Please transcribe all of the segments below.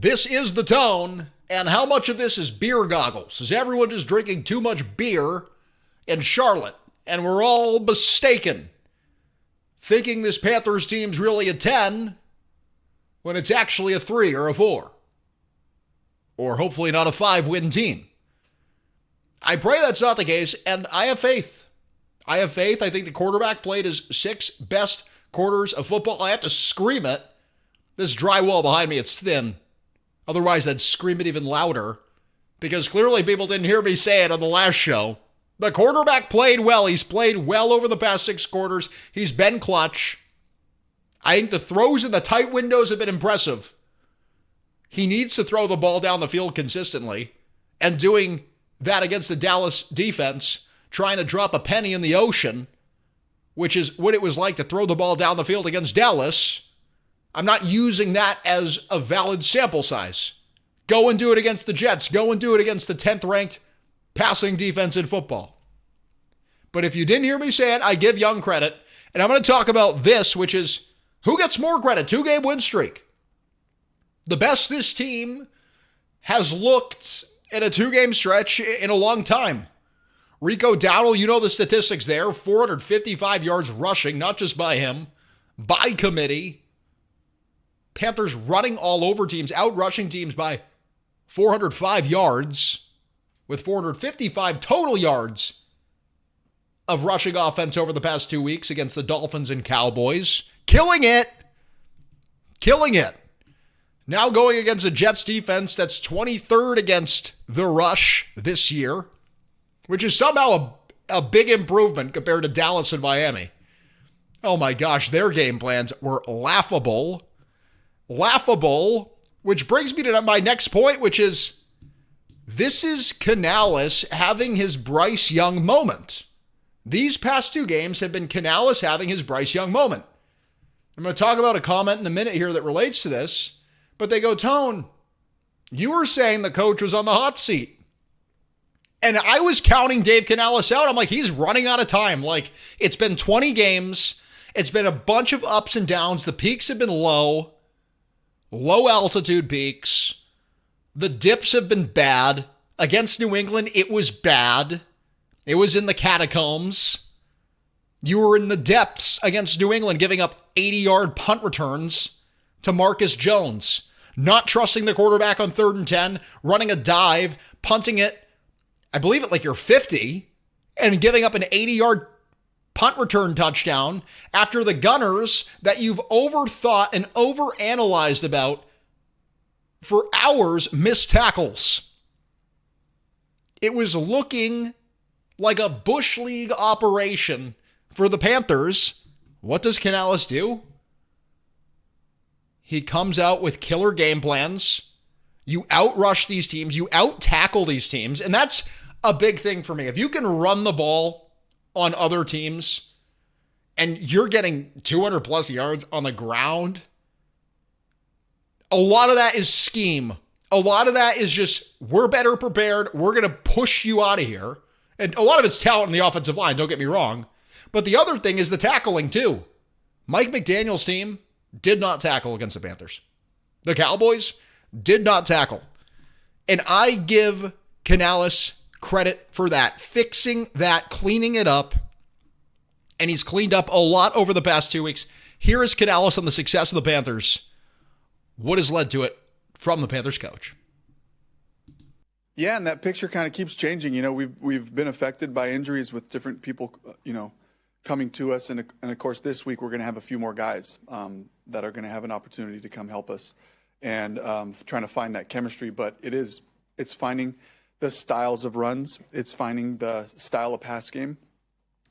This is the tone, and how much of this is beer goggles? Is everyone just drinking too much beer in Charlotte, and we're all mistaken, thinking this Panthers team's really a 10 when it's actually a 3 or a 4? Or hopefully not a 5-win team. I pray that's not the case, and I have faith. I have faith. I think the quarterback played his 6 best quarters of football. I have to scream it. This drywall behind me, it's thin. Otherwise, I'd scream it even louder, because clearly people didn't hear me say it on the last show. The quarterback played well. He's played well over the past 6 quarters. He's been clutch. I think the throws in the tight windows have been impressive. He needs to throw the ball down the field consistently, and doing that against the Dallas defense, trying to drop a penny in the ocean, which is what it was like to throw the ball down the field against Dallas. I'm not using that as a valid sample size. Go and do it against the Jets. Go and do it against the 10th ranked passing defense in football. But if you didn't hear me say it, I give Young credit. And I'm going to talk about this, which is who gets more credit? 2-game win streak. The best this team has looked in a 2-game stretch in a long time. Rico Dowdle, you know the statistics there. 455 yards rushing, not just by him, by committee. Panthers running all over teams, out-rushing teams by 405 yards, with 455 total yards of rushing offense over the past 2 weeks against the Dolphins and Cowboys. Killing it. Killing it. Now going against a Jets defense that's 23rd against the rush this year, which is somehow a big improvement compared to Dallas and Miami. Oh my gosh, their game plans were laughable. Laughable, which brings me to my next point, which is this is Canales having his Bryce Young moment. These past 2 games have been Canales having his Bryce Young moment. I'm going to talk about a comment in a minute here that relates to this, but they go, Tone, you were saying the coach was on the hot seat. And I was counting Dave Canales out. I'm like, he's running out of time. Like, it's been 20 games. It's been a bunch of ups and downs. The peaks have been low altitude peaks. The dips have been bad. Against New England, it was bad. It was in the catacombs. You were in the depths against New England, giving up 80-yard punt returns to Marcus Jones, not trusting the quarterback on 3rd and 10, running a dive, punting it, I believe at like your 50, and giving up an 80-yard punt return touchdown after the Gunners that you've overthought and overanalyzed about for hours missed tackles. It was looking like a Bush League operation for the Panthers. What does Canales do? He comes out with killer game plans. You outrush these teams. You out-tackle these teams. And that's a big thing for me. If you can run the ball on other teams and you're getting 200 plus yards on the ground, a lot of that is scheme. A lot of that is just, we're better prepared. We're going to push you out of here. And a lot of it's talent in the offensive line, don't get me wrong. But the other thing is the tackling too. Mike McDaniel's team did not tackle against the Panthers. The Cowboys did not tackle. And I give Canales credit for that. Fixing that, cleaning it up. And he's cleaned up a lot over the past 2 weeks. Here is Canales on the success of the Panthers. What has led to it from the Panthers coach? Yeah, and that picture kind of keeps changing. You know, we've been affected by injuries with different people, coming to us. And of course, this week we're going to have a few more guys that are going to have an opportunity to come help us and trying to find that chemistry. But it's finding the styles of runs. It's finding the style of pass game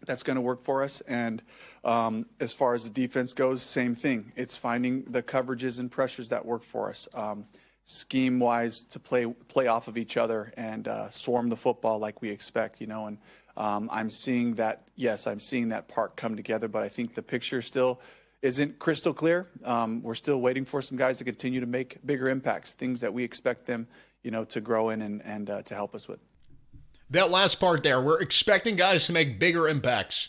that's going to work for us. And as far as the defense goes, same thing. It's finding the coverages and pressures that work for us. Scheme-wise, to play off of each other and swarm the football like we expect, and I'm seeing that, I'm seeing that part come together, but I think the picture still isn't crystal clear. We're still waiting for some guys to continue to make bigger impacts, things that we expect them, to grow in and to help us with. That last part there, we're expecting guys to make bigger impacts.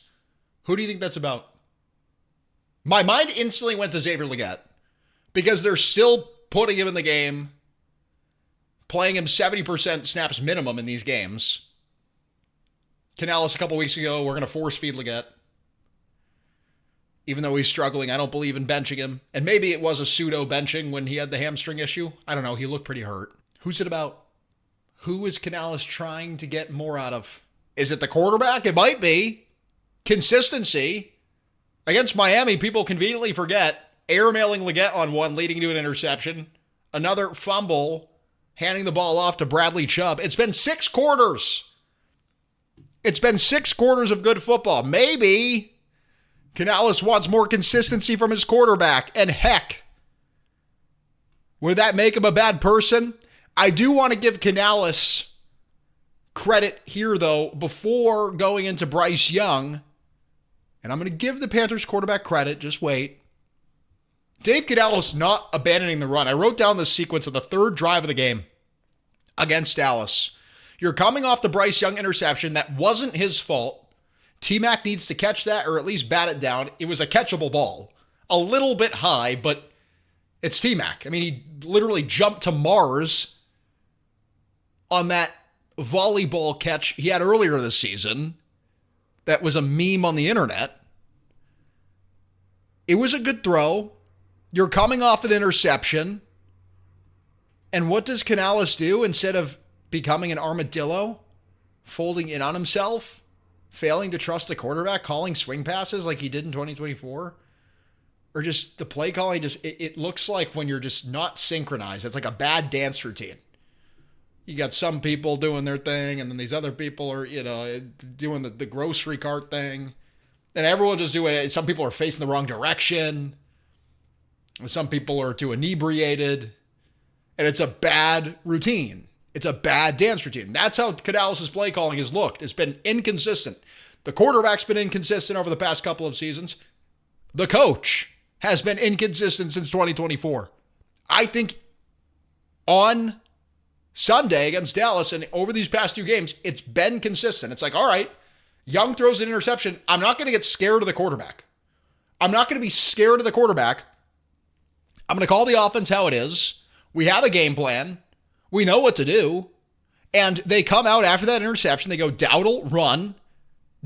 Who do you think that's about? My mind instantly went to Xavier Legette because they're still putting him in the game playing him 70% snaps minimum in these games. Canales a couple weeks ago, we're going to force feed Leggett. Even though he's struggling, I don't believe in benching him. And maybe it was a pseudo benching when he had the hamstring issue. I don't know. He looked pretty hurt. Who's it about? Who is Canales trying to get more out of? Is it the quarterback? It might be. Consistency. Against Miami, people conveniently forget. Airmailing Leggett on one, leading to an interception. Another fumble, handing the ball off to Bradley Chubb. It's been 6 quarters. It's been 6 quarters of good football. Maybe Canales wants more consistency from his quarterback. And heck, would that make him a bad person? I do want to give Canales credit here, though, before going into Bryce Young. And I'm going to give the Panthers quarterback credit. Just wait. Dave Canales not abandoning the run. I wrote down the sequence of the 3rd drive of the game against Dallas. You're coming off the Bryce Young interception. That wasn't his fault. T-Mac needs to catch that or at least bat it down. It was a catchable ball. A little bit high, but it's T-Mac. I mean, he literally jumped to Mars on that volleyball catch he had earlier this season. That was a meme on the internet. It was a good throw. You're coming off an interception. And what does Canales do instead of becoming an armadillo? Folding in on himself? Failing to trust the quarterback? Calling swing passes like he did in 2024? Or just the play calling, it looks like when you're just not synchronized. It's like a bad dance routine. You got some people doing their thing, and then these other people are, doing the grocery cart thing. And everyone just doing it. Some people are facing the wrong direction. Some people are too inebriated. And it's a bad routine. It's a bad dance routine. That's how Canales' play calling has looked. It's been inconsistent. The quarterback's been inconsistent over the past couple of seasons. The coach has been inconsistent since 2024. I think on Sunday against Dallas and over these past 2 games, it's been consistent. It's like, all right, Young throws an interception. I'm not going to get scared of the quarterback. I'm not going to be scared of the quarterback. I'm going to call the offense how it is. We have a game plan. We know what to do. And they come out after that interception. They go Dowdle, run.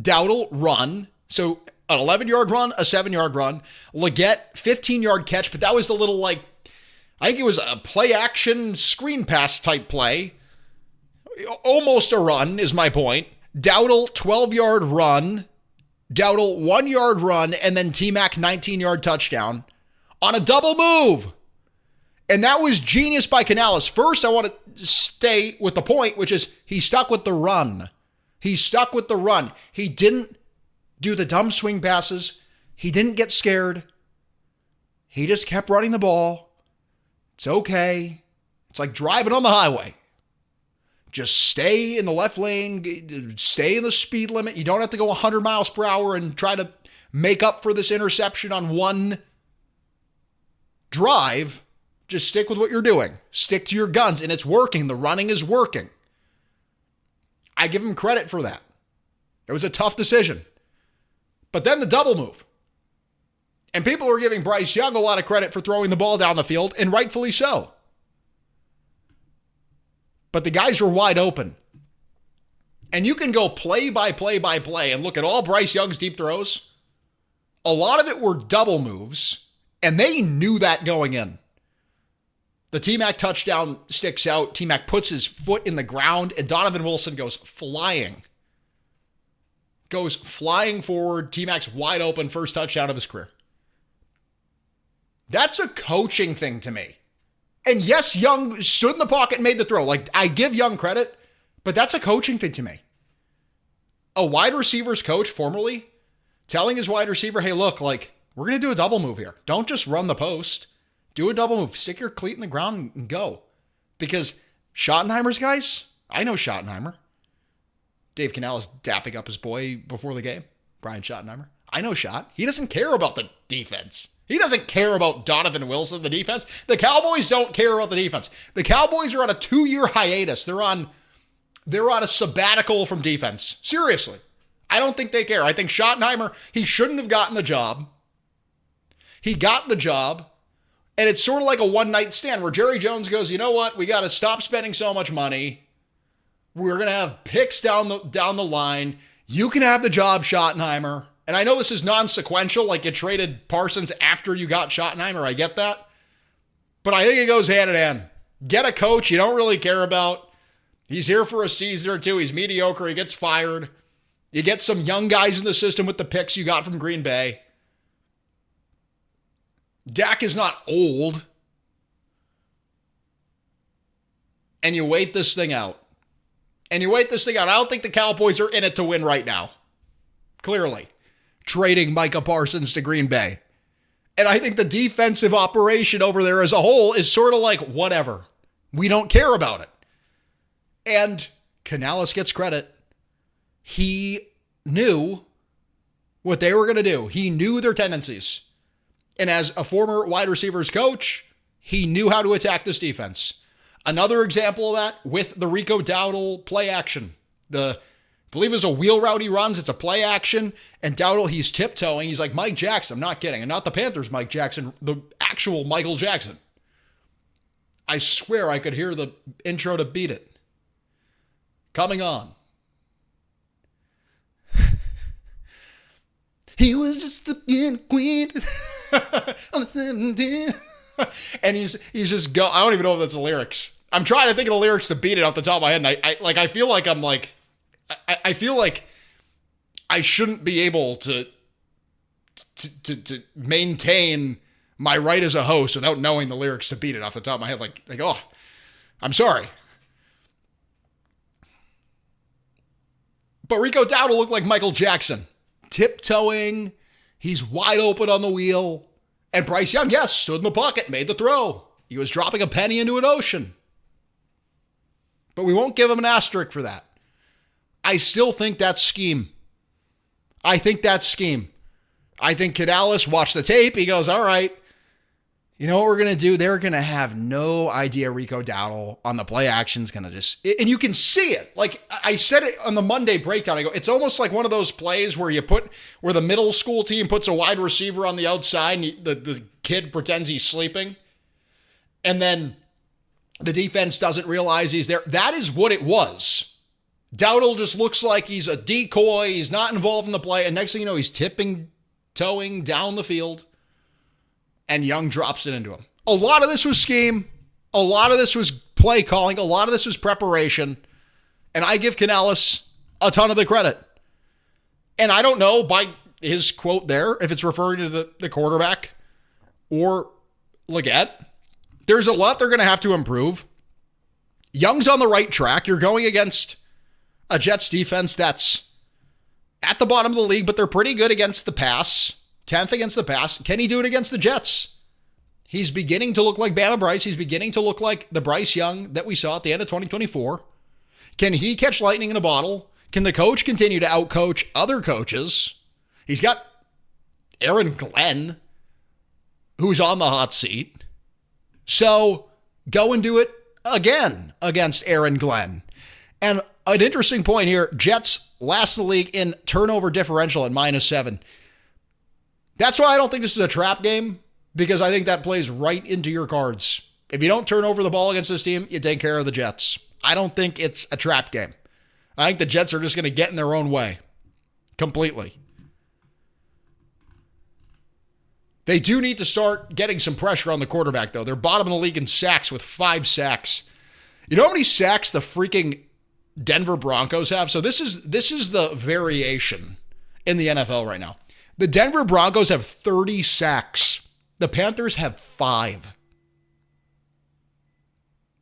Dowdle, run. So an 11-yard run, a 7-yard run. Leggett, 15-yard catch, but that was the little, I think it was a play-action screen pass type play. Almost a run is my point. Dowdle, 12-yard run. Dowdle, 1-yard run, and then T-Mac, 19-yard touchdown on a double move. And that was genius by Canales. First, I want to stay with the point, which is he stuck with the run. He stuck with the run. He didn't do the dumb swing passes. He didn't get scared. He just kept running the ball. It's okay. It's like driving on the highway. Just stay in the left lane. Stay in the speed limit. You don't have to go 100 miles per hour and try to make up for this interception on one drive. Just stick with what you're doing. Stick to your guns, and it's working. The running is working. I give him credit for that. It was a tough decision. But then the double move. And people are giving Bryce Young a lot of credit for throwing the ball down the field, and rightfully so. But the guys were wide open. And you can go play by play by play and look at all Bryce Young's deep throws. A lot of it were double moves, and they knew that going in. The T-Mac touchdown sticks out. T-Mac puts his foot in the ground, and Donovan Wilson goes flying. Goes flying forward. T-Mac's wide open, first touchdown of his career. That's a coaching thing to me. And yes, Young stood in the pocket and made the throw. I give Young credit, but that's a coaching thing to me. A wide receivers coach, formerly, telling his wide receiver, hey, look, we're going to do a double move here. Don't just run the post. Do a double move. Stick your cleat in the ground and go. Because Schottenheimer's guys, I know Schottenheimer. Dave Canales dapping up his boy before the game. Brian Schottenheimer. I know Schott. He doesn't care about the defense. He doesn't care about Donovan Wilson, the defense. The Cowboys don't care about the defense. The Cowboys are on a 2-year hiatus. They're on a sabbatical from defense. Seriously. I don't think they care. I think Schottenheimer, he shouldn't have gotten the job. He got the job. And it's sort of like a one-night stand where Jerry Jones goes, you know what? We got to stop spending so much money. We're going to have picks down the line. You can have the job, Schottenheimer. And I know this is non-sequential, like you traded Parsons after you got Schottenheimer. I get that. But I think it goes hand in hand. Get a coach you don't really care about. He's here for a season or two. He's mediocre. He gets fired. You get some young guys in the system with the picks you got from Green Bay. Dak is not old. And you wait this thing out. I don't think the Cowboys are in it to win right now. Clearly. Trading Micah Parsons to Green Bay. And I think the defensive operation over there as a whole is sort of like, whatever. We don't care about it. And Canales gets credit. He knew what they were going to do. He knew their tendencies. And as a former wide receivers coach, he knew how to attack this defense. Another example of that with the Rico Dowdle play action. I believe it was a wheel route he runs. It's a play action. And Dowdle, he's tiptoeing. He's like Mike Jackson. I'm not kidding. And not the Panthers Mike Jackson, the actual Michael Jackson. I swear I could hear the intro to Beat It. Coming on. He was just a queen on the 17. And he's just I don't even know if that's the lyrics. I'm trying to think of the lyrics to Beat It off the top of my head. And I feel like I feel like I shouldn't be able to maintain my right as a host without knowing the lyrics to Beat It off the top of my head. Like, oh, I'm sorry. But Rico Dowdle looked like Michael Jackson. Tiptoeing. He's wide open on the wheel. And Bryce Young, yes, stood in the pocket, made the throw. He was dropping a penny into an ocean. But we won't give him an asterisk for that. I still think that's scheme. I think Canales watched the tape. He goes, all right, you know what we're going to do? They're going to have no idea Rico Dowdle on the play action's going to just, and you can see it. Like I said it on the Monday breakdown, I go, it's almost like one of those plays where where the middle school team puts a wide receiver on the outside and the kid pretends he's sleeping. And then the defense doesn't realize he's there. That is what it was. Dowdle just looks like he's a decoy. He's not involved in the play. And next thing you know, he's toeing down the field. And Young drops it into him. A lot of this was scheme. A lot of this was play calling. A lot of this was preparation. And I give Canales a ton of the credit. And I don't know by his quote there if it's referring to the quarterback or Leggett. There's a lot they're going to have to improve. Young's on the right track. You're going against a Jets defense that's at the bottom of the league, but they're pretty good against the pass. 10th against the pass. Can he do it against the Jets? He's beginning to look like Bama Bryce. He's beginning to look like the Bryce Young that we saw at the end of 2024. Can he catch lightning in a bottle? Can the coach continue to outcoach other coaches? He's got Aaron Glenn, who's on the hot seat. So go and do it again against Aaron Glenn. And an interesting point here, Jets last in the league in turnover differential at -7. That's why I don't think this is a trap game, because I think that plays right into your cards. If you don't turn over the ball against this team, you take care of the Jets. I don't think it's a trap game. I think the Jets are just going to get in their own way completely. They do need to start getting some pressure on the quarterback, though. They're bottom of the league in sacks with 5 sacks. You know how many sacks the freaking Denver Broncos have? So this is the variation in the NFL right now. The Denver Broncos have 30 sacks. The Panthers have 5.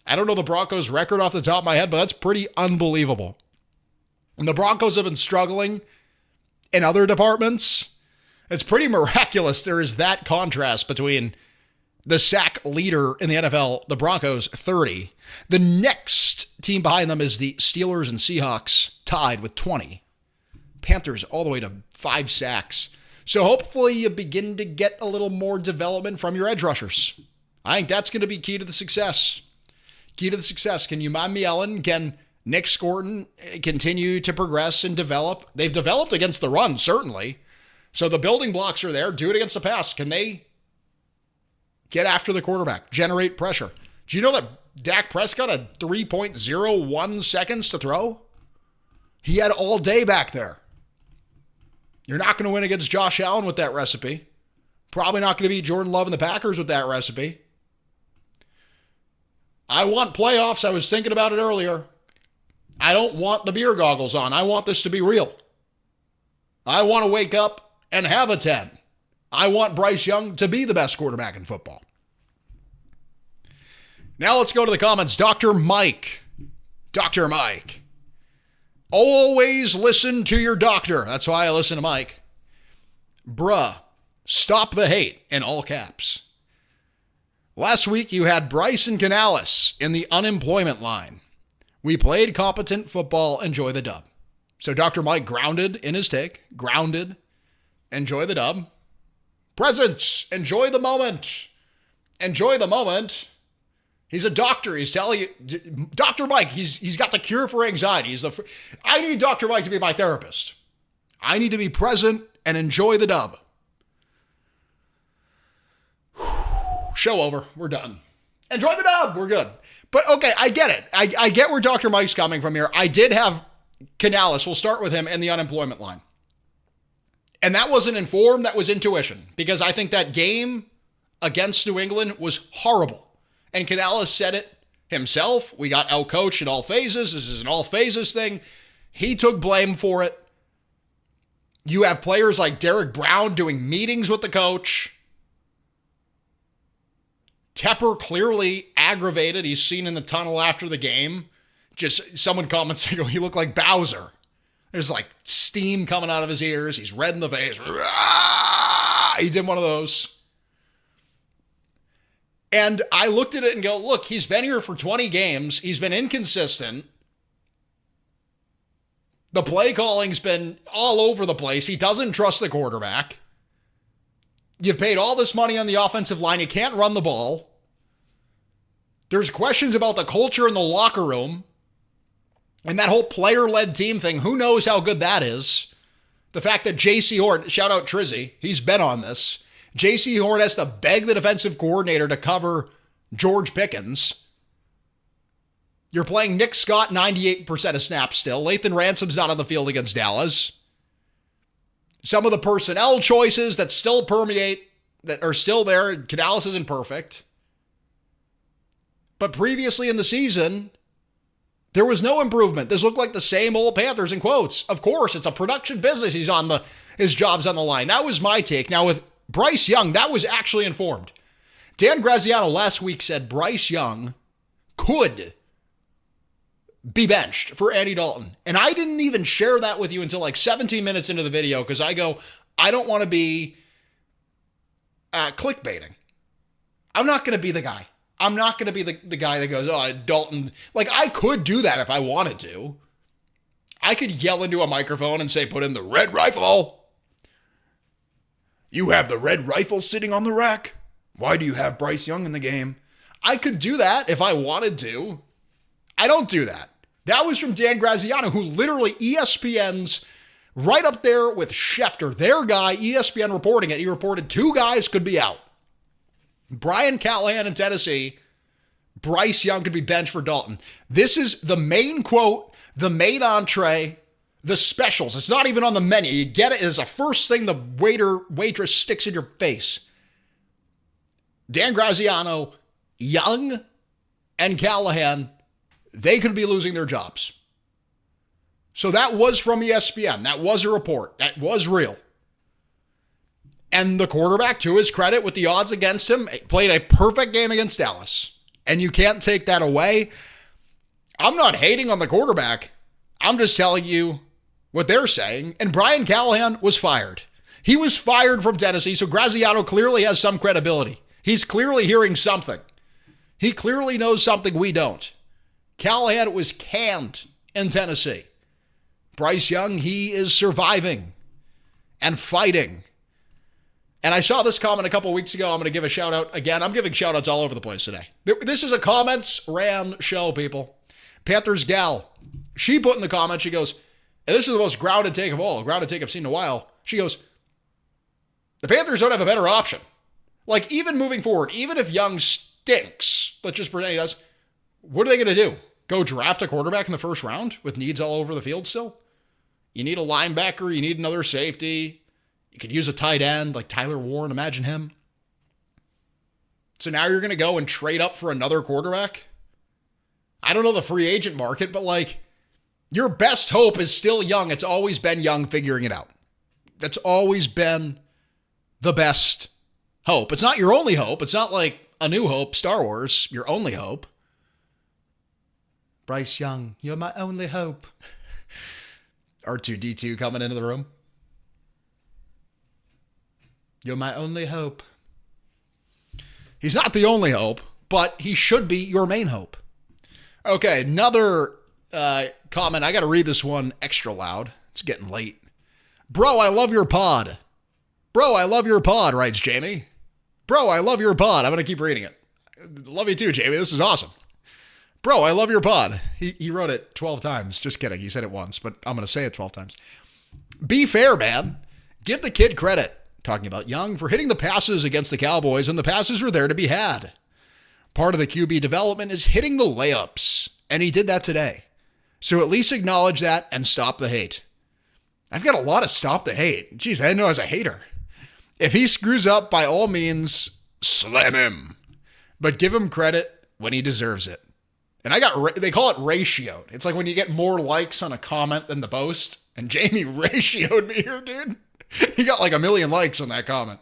I don't know the Broncos' record off the top of my head, but that's pretty unbelievable. And the Broncos have been struggling in other departments. It's pretty miraculous there is that contrast between the sack leader in the NFL, the Broncos, 30. The next team behind them is the Steelers and Seahawks, tied with 20. Panthers all the way to 5 sacks. So hopefully you begin to get a little more development from your edge rushers. I think that's going to be key to the success. Key to the success. Can Umami Ellen, can Nick Scorton continue to progress and develop? They've developed against the run, certainly. So the building blocks are there. Do it against the pass. Can they Get after the quarterback. Generate pressure. Do you know that Dak Prescott had 3.01 seconds to throw? He had all day back there. You're not going to win against Josh Allen with that recipe. Probably not going to beat Jordan Love and the Packers with that recipe. I want playoffs. I was thinking about it earlier. I don't want the beer goggles on. I want this to be real. I want to wake up and have a 10. I want Bryce Young to be the best quarterback in football. Now let's go to the comments. Dr. Mike. Dr. Mike. Always listen to your doctor. That's why I listen to Mike. Bruh, stop the hate in all caps. Last week you had Bryce and Canales in the unemployment line. We played competent football. Enjoy the dub. So Dr. Mike grounded in his take. Grounded. Enjoy the dub. Presence. Enjoy the moment. Enjoy the moment. He's a doctor. He's telling you, Dr. Mike, he's got the cure for anxiety. I need Dr. Mike to be my therapist. I need to be present and enjoy the dub. Show over. We're done. Enjoy the dub. We're good. But okay, I get it. I get where Dr. Mike's coming from here. I did have Canales. We'll start with him in the unemployment line. And that wasn't informed. That was intuition. Because I think that game against New England was horrible. And Canales said it himself. We got outcoached in all phases. This is an all phases thing. He took blame for it. You have players like Derek Brown doing meetings with the coach. Tepper clearly aggravated. He's seen in the tunnel after the game. Just someone comments, they go, he looked like Bowser. There's like steam coming out of his ears. He's red in the face. He did one of those. And I looked at it and go, look, he's been here for 20 games. He's been inconsistent. The play calling's been all over the place. He doesn't trust the quarterback. You've paid all this money on the offensive line. You can't run the ball. There's questions about the culture in the locker room. And that whole player-led team thing, who knows how good that is? The fact that J.C. Horn, shout out Trizzy, he's been on this. J.C. Horn has to beg the defensive coordinator to cover George Pickens. You're playing Nick Scott 98% of snaps still. Lathan Ransom's not on the field against Dallas. Some of the personnel choices that still permeate, that are still there, Canales isn't perfect. But previously in the season, there was no improvement. This looked like the same old Panthers in quotes. Of course, it's a production business. His job's on the line. That was my take. Now with Bryce Young, that was actually informed. Dan Graziano last week said Bryce Young could be benched for Andy Dalton. And I didn't even share that with you until like 17 minutes into the video because I don't want to be clickbaiting. I'm not going to be the guy. I'm not going to be the guy that goes, oh, Dalton. Like, I could do that if I wanted to. I could yell into a microphone and say, put in the red rifle. You have the red rifle sitting on the rack. Why do you have Bryce Young in the game? I could do that if I wanted to. I don't do that. That was from Dan Graziano, who literally ESPN's right up there with Schefter, their guy, ESPN reporting it. He reported 2 guys could be out. Brian Callahan in Tennessee, Bryce Young could be benched for Dalton. This is the main quote, the main entree, the specials. It's not even on the menu. You get it as a first thing the waitress sticks in your face. Dan Graziano, Young, and Callahan, they could be losing their jobs. So that was from ESPN. That was a report. That was real. And the quarterback, to his credit, with the odds against him, played a perfect game against Dallas. And you can't take that away. I'm not hating on the quarterback. I'm just telling you what they're saying. And Brian Callahan was fired. He was fired from Tennessee, so Graziano clearly has some credibility. He's clearly hearing something. He clearly knows something we don't. Callahan was canned in Tennessee. Bryce Young, he is surviving and fighting. And I saw this comment a couple weeks ago. I'm going to give a shout out again. I'm giving shout outs all over the place today. This is a comments ran show, people. Panthers gal, she put in the comment, she goes, and this is the most grounded take of all, grounded take I've seen in a while. She goes, the Panthers don't have a better option. Like, even moving forward, even if Young stinks, let's just pretend he does, what are they going to do? Go draft a quarterback in the first round with needs all over the field still? You need a linebacker. You need another safety. You could use a tight end like Tyler Warren. Imagine him. So now you're going to go and trade up for another quarterback? I don't know the free agent market, but like, your best hope is still Young. It's always been Young figuring it out. That's always been the best hope. It's not your only hope. It's not like A New Hope, Star Wars, your only hope. Bryce Young, you're my only hope. R2-D2 coming into the room. You're my only hope. He's not the only hope, but he should be your main hope. Okay, another comment. I got to read this one extra loud. It's getting late. Bro, I love your pod. Bro, I love your pod, writes Jamie. Bro, I love your pod. I'm going to keep reading it. Love you too, Jamie. This is awesome. Bro, I love your pod. He wrote it 12 times. Just kidding. He said it once, but I'm going to say it 12 times. Be fair, man. Give the kid credit. Talking about Young for hitting the passes against the Cowboys when the passes were there to be had. Part of the QB development is hitting the layups, and he did that today. So at least acknowledge that and stop the hate. I've got a lot of stop the hate. Jeez, I didn't know I was a hater. If he screws up, by all means, slam him. But give him credit when he deserves it. And they call it ratioed. It's like when you get more likes on a comment than the post. And Jamie ratioed me here, dude. He got like 1 million likes on that comment.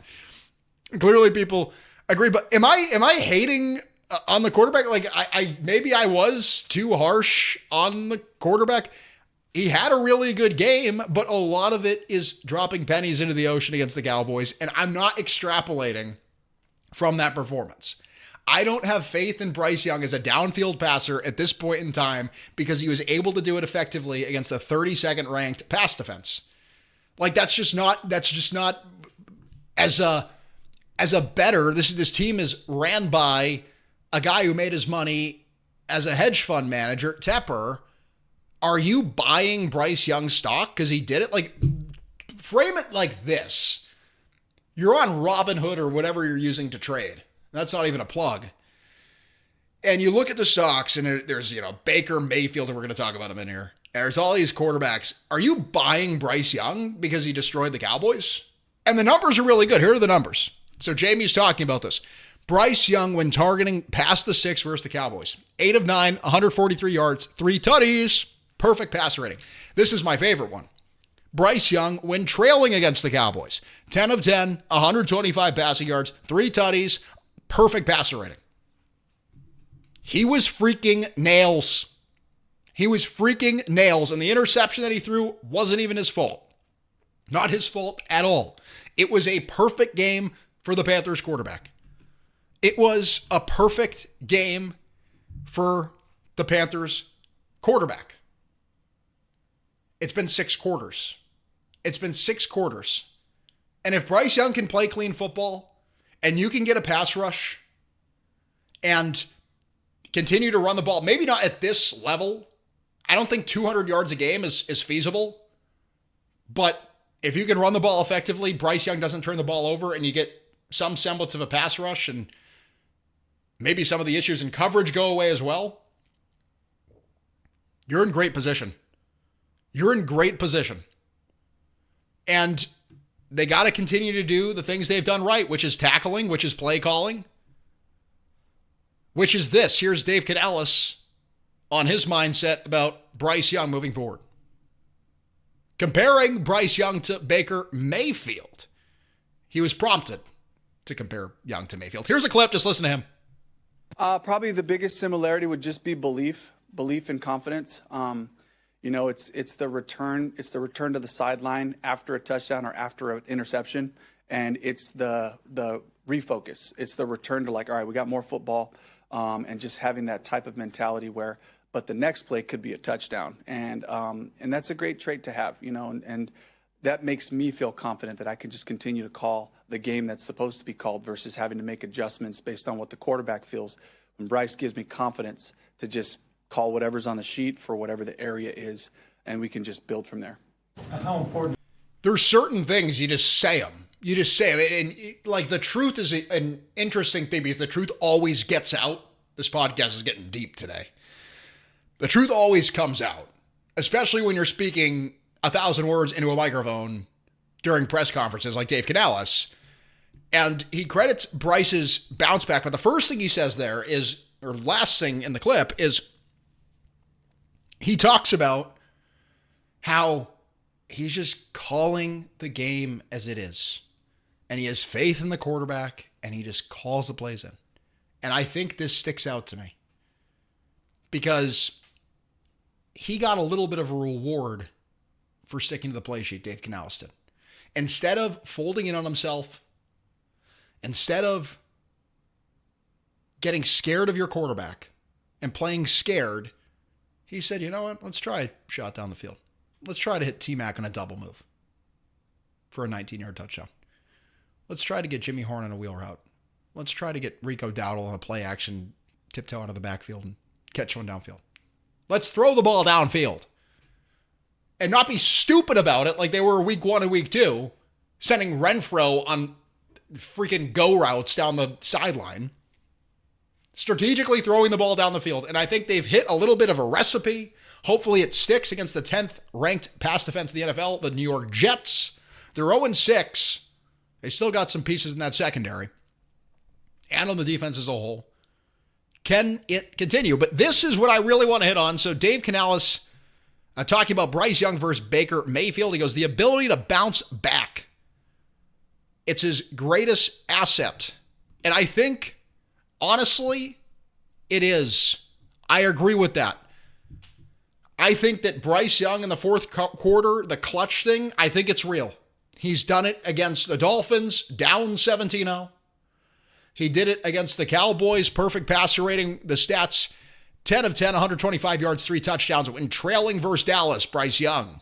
Clearly people agree. But am I hating on the quarterback? Like maybe I was too harsh on the quarterback. He had a really good game, but a lot of it is dropping pennies into the ocean against the Cowboys. And I'm not extrapolating from that performance. I don't have faith in Bryce Young as a downfield passer at this point in time because he was able to do it effectively against the 32nd ranked pass defense. Like that's just not as a better, this team is ran by a guy who made his money as a hedge fund manager, Tepper. Are you buying Bryce Young stock because he did it? Like, frame it like this. You're on Robinhood or whatever you're using to trade. That's not even a plug. And you look at the stocks and there's, Baker Mayfield, and we're going to talk about him in here. There's all these quarterbacks. Are you buying Bryce Young because he destroyed the Cowboys? And the numbers are really good. Here are the numbers. So Jamie's talking about this. Bryce Young, when targeting past the 6 versus the Cowboys, 8 of 9, 143 yards, 3 tutties, perfect passer rating. This is my favorite one. Bryce Young, when trailing against the Cowboys, 10 of 10, 125 passing yards, 3 tutties, perfect passer rating. He was freaking nails. He was freaking nails, and the interception that he threw wasn't even his fault. Not his fault at all. It was a perfect game for the Panthers quarterback. It was a perfect game for the Panthers quarterback. It's been 6 quarters. It's been 6 quarters. And if Bryce Young can play clean football and you can get a pass rush and continue to run the ball, maybe not at this level. I don't think 200 yards a game is feasible. But if you can run the ball effectively, Bryce Young doesn't turn the ball over, and you get some semblance of a pass rush, and maybe some of the issues in coverage go away as well, you're in great position. You're in great position. And they got to continue to do the things they've done right, which is tackling, which is play calling, which is this. Here's Dave Canales on his mindset about Bryce Young moving forward. Comparing Bryce Young to Baker Mayfield. He was prompted to compare Young to Mayfield. Here's a clip. Just listen to him. Probably the biggest similarity would just be belief and confidence. It's the return. It's the return to the sideline after a touchdown or after an interception, and it's the refocus. It's the return to like, all right, we got more football, and just having that type of mentality where, but the next play could be a touchdown, and that's a great trait to have, and that makes me feel confident that I can just continue to call the game that's supposed to be called versus having to make adjustments based on what the quarterback feels. And Bryce gives me confidence to just call whatever's on the sheet for whatever the area is, and we can just build from there. And how important? There's certain things you just say them. You just say them. And like the truth is an interesting thing because the truth always gets out. This podcast is getting deep today. The truth always comes out, especially when you're speaking 1,000 words into a microphone during press conferences like Dave Canales. And he credits Bryce's bounce back. But the first thing he says there is, or last thing in the clip is, he talks about how he's just calling the game as it is. And he has faith in the quarterback and he just calls the plays in. And I think this sticks out to me because he got a little bit of a reward for sticking to the play sheet, Dave Canales did. Instead of folding in on himself, instead of getting scared of your quarterback and playing scared, he said, you know what, let's try a shot down the field. Let's try to hit T-Mac on a double move for a 19-yard touchdown. Let's try to get Jimmy Horn on a wheel route. Let's try to get Rico Dowdle on a play action, tiptoe out of the backfield and catch one downfield. Let's throw the ball downfield and not be stupid about it like they were week 1 and week 2, sending Renfro on freaking go routes down the sideline, strategically throwing the ball down the field. And I think they've hit a little bit of a recipe. Hopefully it sticks against the 10th ranked pass defense in the NFL, the New York Jets. They're 0-6. They still got some pieces in that secondary and on the defense as a whole. Can it continue? But this is what I really want to hit on. So Dave Canales talking about Bryce Young versus Baker Mayfield. He goes, the ability to bounce back. It's his greatest asset. And I think, honestly, it is. I agree with that. I think that Bryce Young in the fourth quarter, the clutch thing, I think it's real. He's done it against the Dolphins, down 17-0. He did it against the Cowboys, perfect passer rating, the stats, 10 of 10, 125 yards, 3 touchdowns. When trailing versus Dallas, Bryce Young.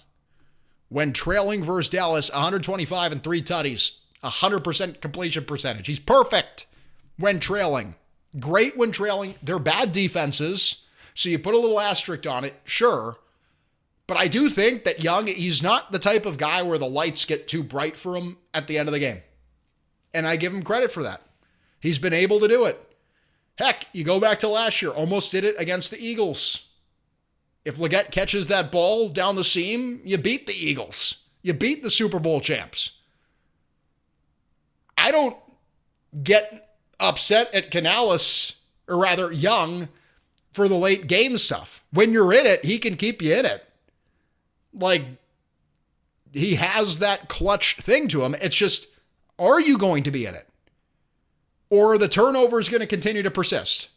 When trailing versus Dallas, 125 and 3 tutties, 100% completion percentage. He's perfect when trailing. Great when trailing. They're bad defenses, so you put a little asterisk on it, sure. But I do think that Young, he's not the type of guy where the lights get too bright for him at the end of the game. And I give him credit for that. He's been able to do it. Heck, you go back to last year, almost did it against the Eagles. If Leggett catches that ball down the seam, you beat the Eagles. You beat the Super Bowl champs. I don't get upset at Canales, or rather Young, for the late game stuff. When you're in it, he can keep you in it. Like, he has that clutch thing to him. It's just, are you going to be in it? Or are the turnovers going to continue to persist?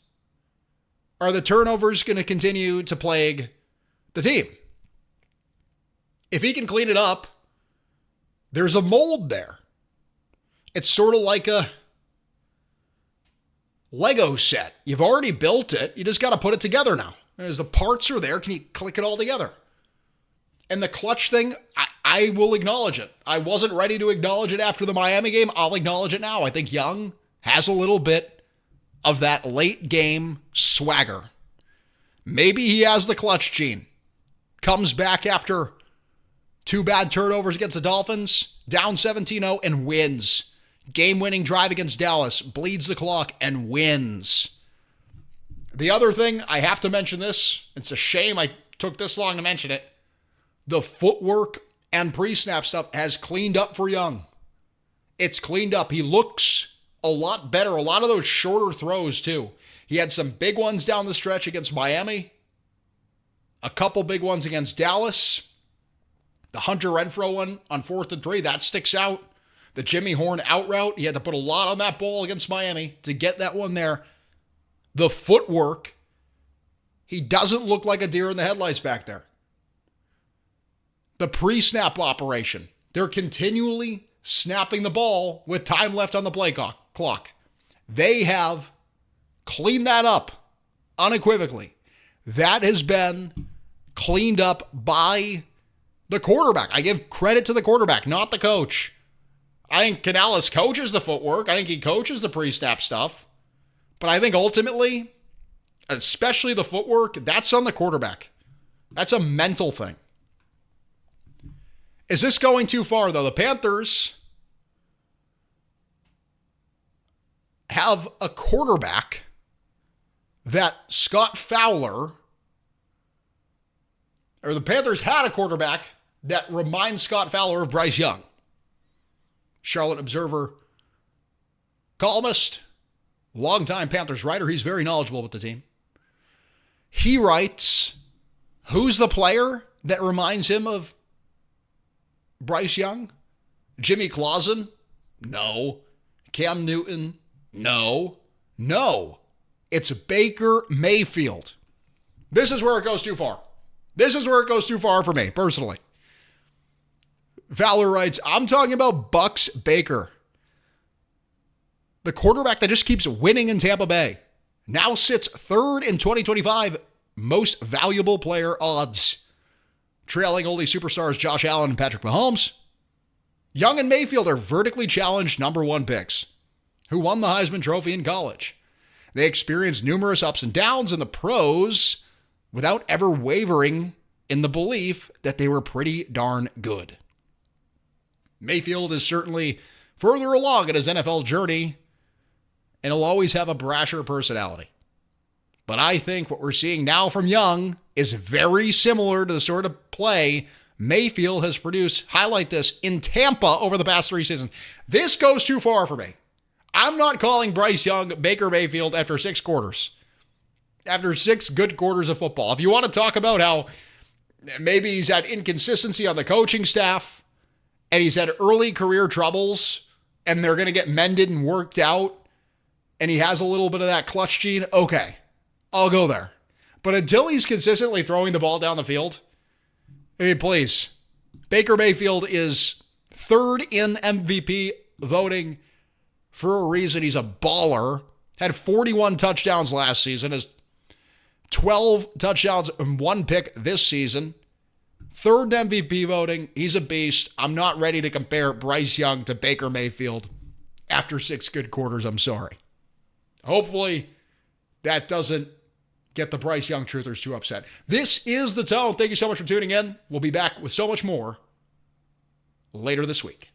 Are the turnovers going to continue to plague the team? If he can clean it up, there's a mold there. It's sort of like a Lego set. You've already built it. You just got to put it together now. As the parts are there, can you click it all together? And the clutch thing, I will acknowledge it. I wasn't ready to acknowledge it after the Miami game. I'll acknowledge it now. I think Young has a little bit of that late game swagger. Maybe he has the clutch gene. Comes back after 2 bad turnovers against the Dolphins, down 17-0 and wins. Game-winning drive against Dallas, bleeds the clock and wins. The other thing, I have to mention this. It's a shame I took this long to mention it. The footwork and pre-snap stuff has cleaned up for Young. It's cleaned up. He looks a lot better. A lot of those shorter throws, too. He had some big ones down the stretch against Miami. A couple big ones against Dallas. The Hunter Renfrow one on 4th and 3, that sticks out. The Jimmy Horn out route, he had to put a lot on that ball against Miami to get that one there. The footwork, he doesn't look like a deer in the headlights back there. The pre-snap operation, they're continually snapping the ball with time left on the play clock. They have cleaned that up unequivocally. That has been cleaned up by the quarterback. I give credit to the quarterback, not the coach. I think Canales coaches the footwork. I think he coaches the pre-snap stuff. But I think ultimately, especially the footwork, that's on the quarterback. That's a mental thing. Is this going too far, though? The Panthers have a quarterback that Scott Fowler, or the Panthers had a quarterback that reminds Scott Fowler of Bryce Young. Charlotte Observer columnist, longtime Panthers writer. He's very knowledgeable with the team. He writes, who's the player that reminds him of Bryce Young? Jimmy Clausen? No. Cam Newton? No. It's Baker Mayfield. This is where it goes too far. This is where it goes too far for me, personally. Fowler writes, I'm talking about Bucks Baker. The quarterback that just keeps winning in Tampa Bay. Now sits third in 2025 most valuable player odds, trailing only superstars Josh Allen and Patrick Mahomes. Young and Mayfield are vertically challenged number one picks who won the Heisman Trophy in college. They experienced numerous ups and downs in the pros without ever wavering in the belief that they were pretty darn good. Mayfield is certainly further along in his NFL journey, and he'll always have a brasher personality. But I think what we're seeing now from Young is very similar to the sort of play Mayfield has produced. Highlight this in Tampa over the past 3 seasons. This goes too far for me. I'm not calling Bryce Young Baker Mayfield after 6 quarters. After 6 good quarters of football. If you want to talk about how maybe he's had inconsistency on the coaching staff and he's had early career troubles and they're going to get mended and worked out and he has a little bit of that clutch gene, okay, I'll go there. But until he's consistently throwing the ball down the field, I mean, please. Baker Mayfield is third in MVP voting for a reason. He's a baller. Had 41 touchdowns last season. Has 12 touchdowns and 1 pick this season. Third in MVP voting. He's a beast. I'm not ready to compare Bryce Young to Baker Mayfield after 6 good quarters. I'm sorry. Hopefully that doesn't get the Bryce Young truthers too upset. This is The Tone. Thank you so much for tuning in. We'll be back with so much more later this week.